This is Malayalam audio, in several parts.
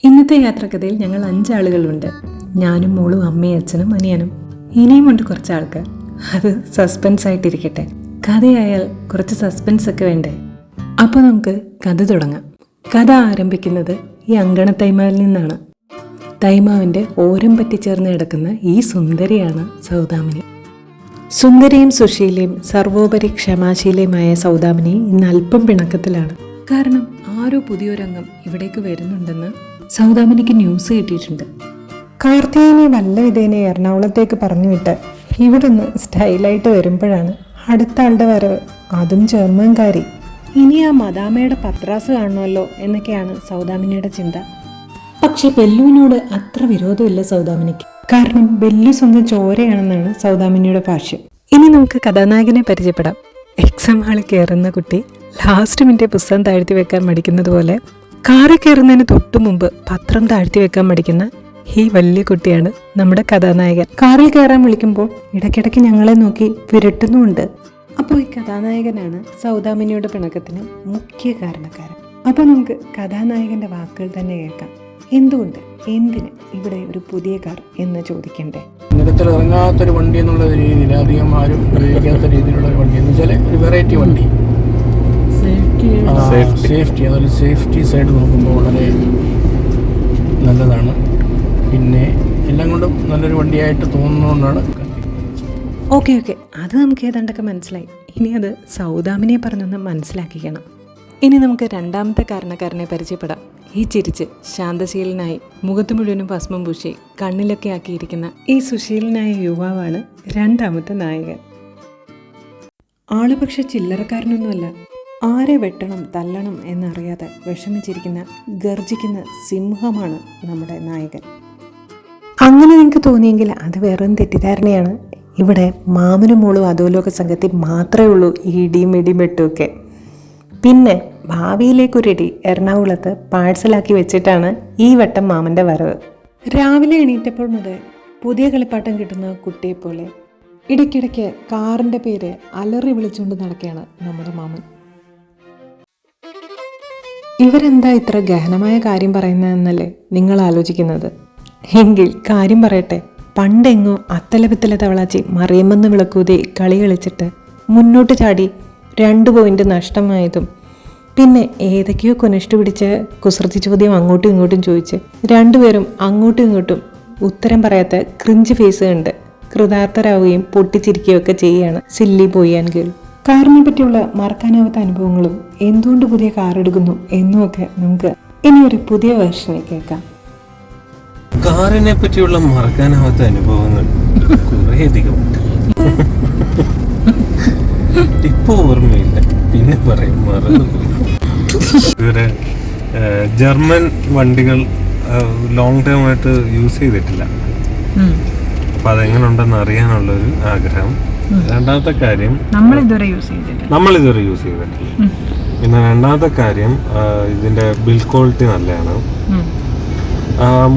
ഇന്നത്തെ യാത്രക്കഥയിൽ ഞങ്ങൾ 5 ആളുകളുണ്ട്. ഞാനും മോളും അമ്മയും അച്ഛനും അനിയനും. ഇനിയുമുണ്ട് കുറച്ച് ആൾക്കാർ. അത് സസ്പെൻസ് ആയിട്ടിരിക്കട്ടെ. കഥയായാൽ കുറച്ച് സസ്പെൻസ് ഒക്കെ വേണ്ടേ? അപ്പോൾ നമുക്ക് കഥ തുടങ്ങാം. കഥ ആരംഭിക്കുന്നത് ഈ അങ്കണത്തൈമാവിൽ നിന്നാണ്. തൈമാവിൻ്റെ ഓരം പറ്റിച്ചേർന്ന് കിടക്കുന്ന ഈ സുന്ദരിയാണ് സൗദാമിനി. സുന്ദരിയും സുശീലയും സർവോപരി ക്ഷമാശീലയുമായ സൗദാമിനി ഇന്ന് അല്പം പിണക്കത്തിലാണ്. കാരണം ആരോ പുതിയൊരംഗം ഇവിടേക്ക് വരുന്നുണ്ടെന്ന് സൗദാമിനിക്ക് ന്യൂസ് കിട്ടിയിട്ടുണ്ട്. കാർത്തികനെ വല്ല വിധേനെ എറണാകുളത്തേക്ക് പറഞ്ഞുവിട്ട് ഇവിടുന്ന് സ്റ്റൈലായിട്ട് വരുമ്പോഴാണ് അടുത്ത ആളുടെ വരവ്, അതും ജർമ്മൻകാരി. ഇനി ആ മദാമയുടെ പത്രാസ് കാണണമല്ലോ എന്നൊക്കെയാണ് സൗദാമിനിയുടെ ചിന്ത. പക്ഷെ ബെല്ലുവിനോട് അത്ര വിരോധമില്ല സൗദാമിനിക്ക്. കാരണം ബെല്ലു സ്വന്തം ചോരയാണെന്നാണ് സൗദാമിനിയുടെ ഭാഷ്യം. ഇനി നമുക്ക് കഥാനായകനെ പരിചയപ്പെടാം. എക്സാം ഹാളിൽ കയറുന്ന കുട്ടി ലാസ്റ്റ് മിനിറ്റ് പുസ്തകം താഴ്ത്തി വെക്കാൻ മടിക്കുന്നത് പോലെ കാറിൽ കയറുന്നതിന് തൊട്ടു മുമ്പ് പത്രം താഴ്ത്തി വെക്കാൻ മടിക്കുന്ന ഈ വലിയ കുട്ടിയാണ് നമ്മുടെ കഥാനായകൻ. കാറിൽ കയറാൻ വിളിക്കുമ്പോൾ ഇടയ്ക്കിടയ്ക്ക് ഞങ്ങളെ നോക്കി വിരട്ടുന്നുമുണ്ട്. അപ്പോൾ ഈ കഥാനായകനാണ് സൗദാമിനിയുടെ പിണക്കത്തിന് മുഖ്യ കാരണക്കാരൻ. അപ്പോൾ നമുക്ക് കഥാനായകന്റെ വാക്കുകൾ തന്നെ കേൾക്കാം. എന്തുകൊണ്ട്, എന്തിന് ഇവിടെ ഒരു പുതിയ കാർ എന്ന് ചോദിക്കണ്ടേ? നിരത്തിൽ ഇറങ്ങാത്തൊരു വണ്ടി എന്നുള്ള രീതിയിൽ, അധികം ആരും ഉപയോഗിക്കാത്ത രീതിയിലുള്ള ഒരു വണ്ടി എന്ന് വെച്ചാൽ ഒരു വെറൈറ്റി വണ്ടി, സേഫ്റ്റി, അതുപോലെ സേഫ്റ്റി സൈഡ് നോക്കുമ്പോൾ വളരെ നല്ലതാണ്. പിന്നെ എല്ലാം കൊണ്ടും നല്ലൊരു വണ്ടിയായിട്ട് തോന്നുന്നതുകൊണ്ടാണ്. ഓക്കെ അത് നമുക്ക് ഏതാണ്ടൊക്കെ മനസ്സിലായി. ഇനി അത് സൗദാമിനിയെ പറഞ്ഞൊന്ന് മനസ്സിലാക്കിക്കണം. ഇനി നമുക്ക് രണ്ടാമത്തെ കാരണക്കാരനെ പരിചയപ്പെടാം. ഈ ചിരിച്ച് ശാന്തശീലനായി മുഖത്ത് മുഴുവനും ഭസ്മം പൂശി കണ്ണിലൊക്കെ ആക്കിയിരിക്കുന്ന ഈ സുശീലനായ യുവാവാണ് രണ്ടാമത്തെ നായകൻ. ആള് പക്ഷെ ചില്ലറക്കാരനൊന്നുമല്ല. ആരെ വെട്ടണം തല്ലണം എന്നറിയാതെ വിഷമിച്ചിരിക്കുന്ന ഗർജിക്കുന്ന സിംഹമാണ് നമ്മുടെ നായകൻ. അങ്ങനെ നിങ്ങൾക്ക് തോന്നിയെങ്കിൽ അത് വെറും തെറ്റിദ്ധാരണയാണ്. ഇവിടെ മാമനും മോളും അധോലോക സംഘത്തിൽ മാത്രമേ ഉള്ളൂ ഈ ഇടിയും ഇടിയും വെട്ടുമൊക്കെ. പിന്നെ ഭാവിയിലേക്കൊരിടി എറണാകുളത്ത് പാഴ്സലാക്കി വെച്ചിട്ടാണ് ഈ വട്ടം മാമൻ്റെ വരവ്. രാവിലെ എണീറ്റപ്പോൾ മുതൽ പുതിയ കളിപ്പാട്ടം കിട്ടുന്ന കുട്ടിയെപ്പോലെ ഇടയ്ക്കിടയ്ക്ക് കാറിൻ്റെ പേര് അലറി വിളിച്ചുകൊണ്ട് നടക്കുകയാണ് നമ്മുടെ മാമൻ. ഇവരെന്താ ഇത്ര ഗഹനമായ കാര്യം പറയുന്നതെന്നല്ലേ നിങ്ങൾ ആലോചിക്കുന്നത്? എങ്കിൽ കാര്യം പറയട്ടെ. പണ്ടെങ്ങോ അത്തലപിത്തല തവളാച്ചി മറിയമ്മെന്ന് വിളക്കൂതി കളി കളിച്ചിട്ട് മുന്നോട്ട് ചാടി 2 പോയിന്റ് നഷ്ടമായതും, പിന്നെ ഏതൊക്കെയോ കൊനിഷ്ട് പിടിച്ച് കുസൃതി ചോദ്യം അങ്ങോട്ടും ഇങ്ങോട്ടും ചോദിച്ച് രണ്ടുപേരും അങ്ങോട്ടും ഇങ്ങോട്ടും ഉത്തരം പറയാത്ത ക്രിഞ്ച് ഫേസ് കണ്ട് കൃതാർത്ഥരാവുകയും പൊട്ടിച്ചിരിക്കുകയും ഒക്കെ ചെയ്യുകയാണ് സില്ലി ബോയ് ആൻഡ് ഗേൾ. കാറിനെ പറ്റിയുള്ള മറക്കാനാവാത്ത അനുഭവങ്ങളും എന്തുകൊണ്ട് പുതിയ കാർ എടുക്കുന്നു എന്നുമൊക്കെ നമുക്ക് ഇനിയൊരു പുതിയ വേർഷനെ കേൾക്കാം. കാറിനെ പറ്റിയുള്ള മറക്കാനാവാത്ത അനുഭവങ്ങൾ കുറേയധികം ഇപ്പൊ ഓർമ്മയില്ല, പിന്നെ പറയും, മറന്നുപോയി. ഇവരെ ജർമ്മൻ വണ്ടികൾ ലോങ് ടേം ആയിട്ട് യൂസ് ചെയ്തിട്ടില്ല. അപ്പൊ അതെങ്ങനെ ഉണ്ടെന്ന് അറിയാനുള്ളൊരു ആഗ്രഹം. രണ്ടാമത്തെ കാര്യം, നമ്മളിതുവരെ യൂസ് ചെയ്തിട്ടില്ല. പിന്നെ രണ്ടാമത്തെ കാര്യം, ഇതിന്റെ ബിൽഡ് ക്വാളിറ്റി നല്ലതാണ്.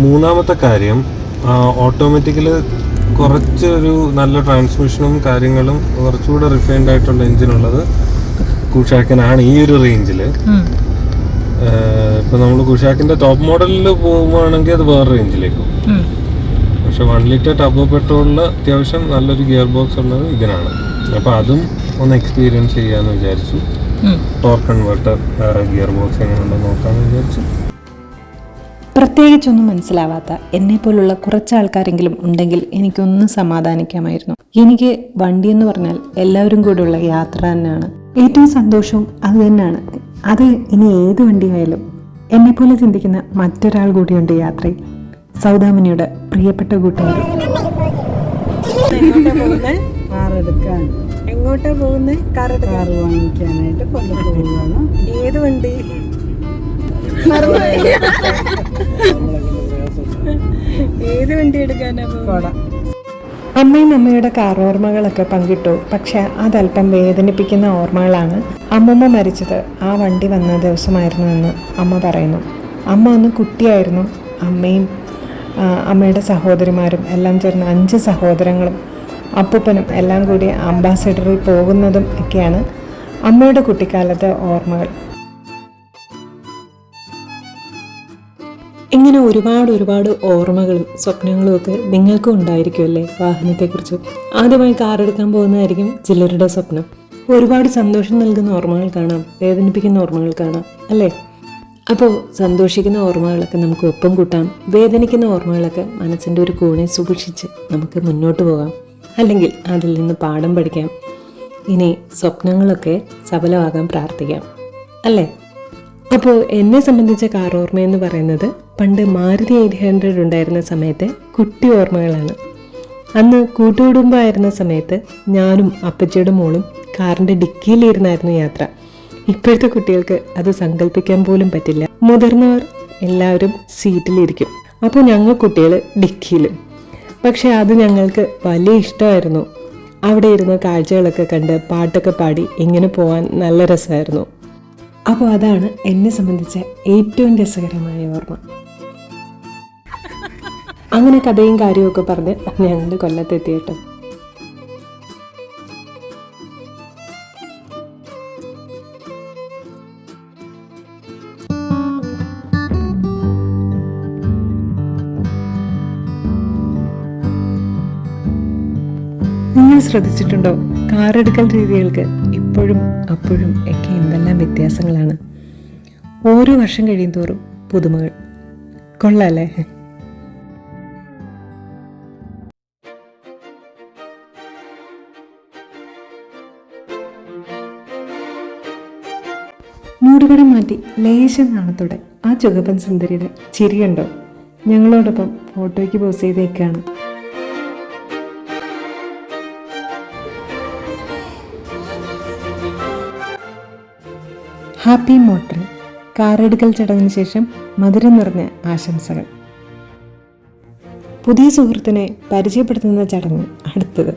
മൂന്നാമത്തെ കാര്യം, ഓട്ടോമാറ്റിക്കല് കുറച്ചൊരു നല്ല ട്രാൻസ്മിഷനും കാര്യങ്ങളും കുറച്ചുകൂടെ റിഫൈൻഡ് ആയിട്ടുള്ള എഞ്ചിനുള്ളത് കുഷാക്കിനാണ് ഈ ഒരു റേഞ്ചിൽ. ഇപ്പൊ നമ്മൾ കുഷാക്കിന്റെ ടോപ്പ് മോഡലിൽ പോകുകയാണെങ്കിൽ അത് വേറെ റേഞ്ചിലേക്കും. പക്ഷെ 1 ലിറ്റർ ടർബോ പെട്രോളിൽ അത്യാവശ്യം നല്ലൊരു ഗിയർ ബോക്സ് ഉള്ളത് ഇതിനാണ്. അപ്പൊ അതും ഒന്ന് എക്സ്പീരിയൻസ് ചെയ്യാന്ന് വിചാരിച്ചു. ടോർക്ക് കൺവേർട്ടർ ഗിയർ ബോക്സ് എങ്ങനെയുണ്ടെന്ന് നോക്കാന്ന് വിചാരിച്ചു. പ്രത്യേകിച്ചൊന്നും മനസ്സിലാവാത്ത എന്നെപ്പോലുള്ള കുറച്ച് ആൾക്കാരെങ്കിലും ഉണ്ടെങ്കിൽ എനിക്കൊന്ന് സമാധാനിക്കാമായിരുന്നു. എനിക്ക് വണ്ടി എന്ന് പറഞ്ഞാൽ എല്ലാവരും കൂടെയുള്ള യാത്ര തന്നെയാണ്. ഏറ്റവും സന്തോഷവും അത് തന്നെയാണ്. അത് ഇനി ഏത് വണ്ടിയായാലും എന്നെപ്പോലെ ചിന്തിക്കുന്ന മറ്റൊരാൾ കൂടിയുണ്ട് യാത്രയിൽ. സൗദാമിനിയുടെ പ്രിയപ്പെട്ട കൂട്ടുകാരി. എങ്ങോട്ടാ പോകുന്നത്? കാർ വാങ്ങിക്കാനായിട്ട് കൊണ്ടുപോകുകയാണ്. ഏത് വണ്ടി? ഏത് വണ്ടി എടുക്കാനാ? അമ്മയും അമ്മയുടെ കാർ ഓർമ്മകളൊക്കെ പങ്കിട്ടു. പക്ഷെ അതല്പം വേദനിപ്പിക്കുന്ന ഓർമ്മകളാണ്. അമ്മമ്മ മരിച്ചത് ആ വണ്ടി വന്ന ദിവസമായിരുന്നു എന്ന് അമ്മ പറയുന്നു. അമ്മ അന്ന് കുട്ടിയായിരുന്നു. അമ്മയും അമ്മയുടെ സഹോദരിമാരും എല്ലാം ചേർന്ന് 5 സഹോദരങ്ങളും അപ്പൂപ്പനും എല്ലാം കൂടി അംബാസഡറിൽ പോകുന്നതും ഒക്കെയാണ് അമ്മയുടെ കുട്ടിക്കാലത്തെ ഓർമ്മകൾ. ഇങ്ങനെ ഒരുപാട് ഓർമ്മകളും സ്വപ്നങ്ങളും ഒക്കെ നിങ്ങൾക്കും ഉണ്ടായിരിക്കുമല്ലേ വാഹനത്തെക്കുറിച്ച്. ആദ്യമായി കാർ എടുക്കാൻ പോകുന്നതായിരിക്കും ചിലരുടെ സ്വപ്നം. ഒരുപാട് സന്തോഷം നൽകുന്ന ഓർമ്മകൾ കാണാം, വേദനിപ്പിക്കുന്ന ഓർമ്മകൾ കാണാം, അല്ലേ? അപ്പോൾ സന്തോഷിക്കുന്ന ഓർമ്മകളൊക്കെ നമുക്ക് ഒപ്പം കൂട്ടാം, വേദനിക്കുന്ന ഓർമ്മകളൊക്കെ മനസ്സിൻ്റെ ഒരു കോണിൽ സൂക്ഷിച്ച് നമുക്ക് മുന്നോട്ട് പോകാം, അല്ലെങ്കിൽ അതിൽ നിന്ന് പാഠം പഠിക്കാം. ഇനി സ്വപ്നങ്ങളൊക്കെ സഫലമാകാൻ പ്രാർത്ഥിക്കാം, അല്ലേ? അപ്പോൾ എന്നെ സംബന്ധിച്ച കാർ ഓർമ്മയെന്ന് പറയുന്നത് പണ്ട് മാരുതി 800 ഉണ്ടായിരുന്ന സമയത്തെ കുട്ടി ഓർമ്മകളാണ്. അന്ന് കൂട്ടുകുടുംബമായിരുന്ന സമയത്ത് ഞാനും അപ്പച്ചിയുടെ മോളും കാറിൻ്റെ ഡിക്കിയിലിരുന്നായിരുന്നു യാത്ര. ഇപ്പോഴത്തെ കുട്ടികൾക്ക് അത് സങ്കല്പിക്കാൻ പോലും പറ്റില്ല. മുതിർന്നവർ എല്ലാവരും സീറ്റിലിരിക്കും, അപ്പോൾ ഞങ്ങൾ കുട്ടികൾ ഡിക്കിയിലും. പക്ഷെ അത് ഞങ്ങൾക്ക് വലിയ ഇഷ്ടമായിരുന്നു. അവിടെ ഇരുന്ന് കാഴ്ചകളൊക്കെ കണ്ട് പാട്ടൊക്കെ പാടി ഇങ്ങനെ പോകാൻ നല്ല രസമായിരുന്നു. അപ്പോൾ അതാണ് എന്നെ സംബന്ധിച്ച ഏറ്റവും രസകരമായ ഓർമ്മ. അങ്ങനെ കഥയും കാര്യമൊക്കെ പറഞ്ഞ് ഞങ്ങൾ കൊല്ലത്തെത്തി കേട്ടോ. നിങ്ങൾ ശ്രദ്ധിച്ചിട്ടുണ്ടോ, കാറെടുക്കൽ രീതികൾക്ക് ഇപ്പോഴും അപ്പോഴും ഒക്കെ എന്തെല്ലാം വ്യത്യാസങ്ങളാണ്. ഓരോ വർഷം കഴിയും തോറും പുതുമകൾ. കൊള്ളാല്ലേ? മൂടുപടം മാറ്റി ലേശം നാണത്തോടെ ആ ചുകപ്പൻ സുന്ദരിയുടെ ചിരിയുണ്ടോ? ഞങ്ങളോടൊപ്പം ഫോട്ടോയ്ക്ക് പോസ് ചെയ്തേക്കാണ്. Happy motoring. കാറെടുക്കൽ ചടങ്ങിന് ശേഷം മധുരം നിറഞ്ഞ ആശംസകൾ. പുതിയ സുഹൃത്തിനെ പരിചയപ്പെടുത്തുന്ന ചടങ്ങ് അടുത്തത്.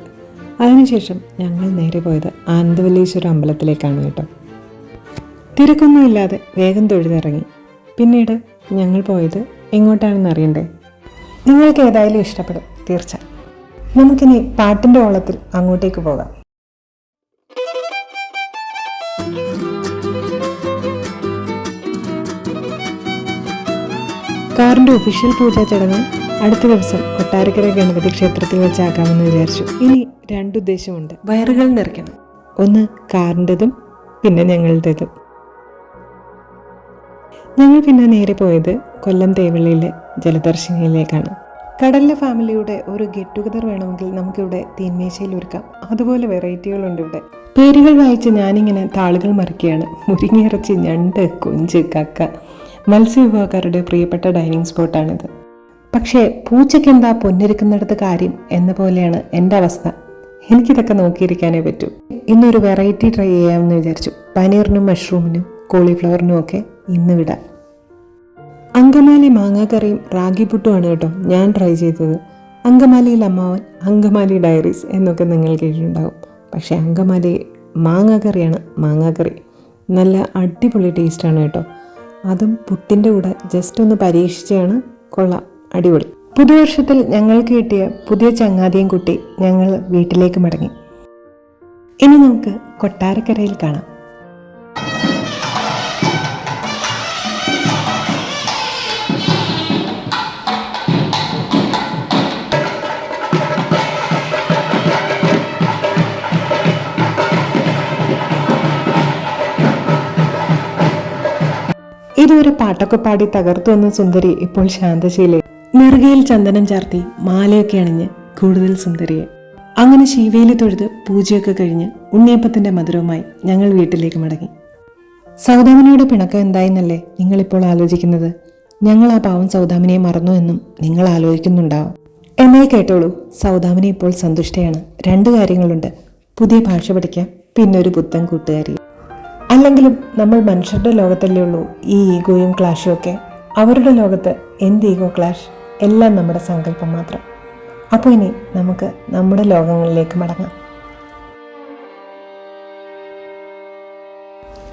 അതിനുശേഷം ഞങ്ങൾ നേരെ പോയത് ആനന്ദവല്ലീശ്വര അമ്പലത്തിലേക്കാണ് കേട്ടോ. തിരക്കൊന്നുമില്ലാതെ വേഗം തൊഴുതിറങ്ങി. പിന്നീട് ഞങ്ങൾ പോയത് എങ്ങോട്ടാണെന്ന് അറിയണ്ടേ? നിങ്ങൾക്ക് ഏതായാലും ഇഷ്ടപ്പെടും തീർച്ച. നമുക്കിനി പാട്ടിൻ്റെ ഓളത്തിൽ അങ്ങോട്ടേക്ക് പോകാം. കാറിൻ്റെ ഒഫീഷ്യൽ പൂജാ ചടങ്ങ് അടുത്ത ദിവസം കൊട്ടാരക്കര ഗണപതി ക്ഷേത്രത്തിൽ വെച്ചാക്കാമെന്ന് വിചാരിച്ചു. ഇനി രണ്ടുദ്ദേശമുണ്ട്. വയറുകൾ നിറയ്ക്കണം. ഒന്ന് കാറിൻ്റെതും പിന്നെ ഞങ്ങളുടേതും. ഞങ്ങൾ പിന്നെ നേരെ പോയത് കൊല്ലം തേവള്ളിയിലെ ജലദർശിനിയിലേക്കാണ്. കടലിലെ ഫാമിലിയുടെ ഒരു ഗെറ്റ് ടുഗദർ വേണമെങ്കിൽ നമുക്കിവിടെ തീന്മേശയിൽ ഒരുക്കാം. അതുപോലെ വെറൈറ്റികളുണ്ട് ഇവിടെ. പേരുകൾ വായിച്ച് ഞാനിങ്ങനെ താളുകൾ മറിക്കുകയാണ്. മുരിങ്ങിയിറച്ചി, ഞണ്ട്, കൊഞ്ച്, കക്ക, മത്സ്യവിഭവക്കാരുടെ പ്രിയപ്പെട്ട ഡൈനിങ് സ്പോട്ടാണിത്. പക്ഷേ പൂച്ചയ്ക്ക് എന്താ പൊന്നിരിക്കുന്നിടത്ത് കാര്യം എന്ന പോലെയാണ് എൻ്റെ അവസ്ഥ. എനിക്കിതൊക്കെ നോക്കിയിരിക്കാനേ പറ്റൂ. ഇന്നൊരു വെറൈറ്റി ട്രൈ ചെയ്യാമെന്ന് വിചാരിച്ചു. പനീറിനും മഷ്റൂമിനും കോളിഫ്ലവറിനും ഒക്കെ ഇന്ന് വിടാം. അങ്കമാലി മാങ്ങാക്കറിയും റാഗി പുട്ടുമാണ് കേട്ടോ ഞാൻ ട്രൈ ചെയ്തത്. അങ്കമാലിയിൽ അമ്മാവൻ, അങ്കമാലി ഡയറീസ് എന്നൊക്കെ നിങ്ങൾ കേട്ടിട്ടുണ്ടാവും. പക്ഷേ അങ്കമാലി മാങ്ങാക്കറിയാണ് മാങ്ങാക്കറി. നല്ല അടിപൊളി ടേസ്റ്റാണ് കേട്ടോ. അതും പുട്ടിൻ്റെ കൂടെ ജസ്റ്റ് ഒന്ന് പരീക്ഷിച്ചാണ്. കൊള്ളാം, അടിപൊളി. പുതുവർഷത്തിൽ ഞങ്ങൾക്ക് കിട്ടിയ പുതിയ ചങ്ങാതിയും കുട്ടി ഞങ്ങൾ വീട്ടിലേക്ക് മടങ്ങി. ഇനി നമുക്ക് കൊട്ടാരക്കരയിൽ കാണാം. ഇതുവരെ പാട്ടൊക്കെ പാടി തകർത്തു വന്ന സുന്ദരി ഇപ്പോൾ ശാന്തശീലയെ. നെറുകയിൽ ചന്ദനം ചാർത്തി മാലയൊക്കെ അണിഞ്ഞ് കൂടുതൽ സുന്ദരിയെ. അങ്ങനെ ശിവേലി തൊഴുത് പൂജയൊക്കെ കഴിഞ്ഞ് ഉണ്ണിയപ്പത്തിന്റെ മധുരവുമായി ഞങ്ങൾ വീട്ടിലേക്ക് മടങ്ങി. സൗദാമിനിയുടെ പിണക്കം എന്തായെന്നല്ലേ നിങ്ങളിപ്പോൾ ആലോചിക്കുന്നത്? ഞങ്ങൾ ആ പാവം സൗദാമിനിയെ മറന്നു എന്നും നിങ്ങൾ ആലോചിക്കുന്നുണ്ടാവും. എന്നാൽ കേട്ടോളൂ, സൗദാമിനി ഇപ്പോൾ സന്തുഷ്ടയാണ്. 2 കാര്യങ്ങളുണ്ട്: പുതിയ ഭാഷ പഠിക്കാം, പിന്നെ ഒരു പുത്തൻ കൂട്ടുകാരി. അല്ലെങ്കിലും നമ്മൾ മനുഷ്യരുടെ ലോകത്തല്ലേ ഉള്ളൂ ഈ ഈഗോയും ക്ലാഷും ഒക്കെ. അവരുടെ ലോകത്ത് എന്ത് ഈഗോ ക്ലാഷ്? എല്ലാം നമ്മുടെ സങ്കല്പം മാത്രം. അപ്പോൾ ഇനി നമുക്ക് നമ്മുടെ ലോകങ്ങളിലേക്ക് മടങ്ങാം.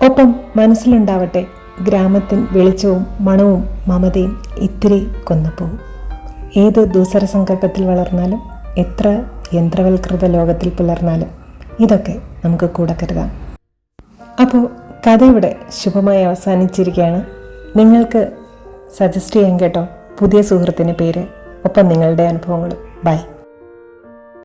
ഒപ്പം മനസ്സിലുണ്ടാവട്ടെ ഗ്രാമത്തിൻ വെളിച്ചവും മണവും മമതയും ഇത്തിരി കൊന്നപ്പോവും. ഏത് ദൂസര സങ്കല്പത്തിൽ വളർന്നാലും, എത്ര യന്ത്രവൽകൃത ലോകത്തിൽ പുലർന്നാലും ഇതൊക്കെ നമുക്ക് കൂടെ കരുതാം. അപ്പോൾ കഥ ഇവിടെ ശുഭമായി അവസാനിച്ചിരിക്കുകയാണ്. നിങ്ങൾക്ക് സജസ്റ്റ് ചെയ്യാൻ കേട്ടോ. പുതിയ സുഹൃത്തിൻ്റെ പേര്, ഒപ്പം നിങ്ങളുടെ അനുഭവങ്ങളും. ബൈ.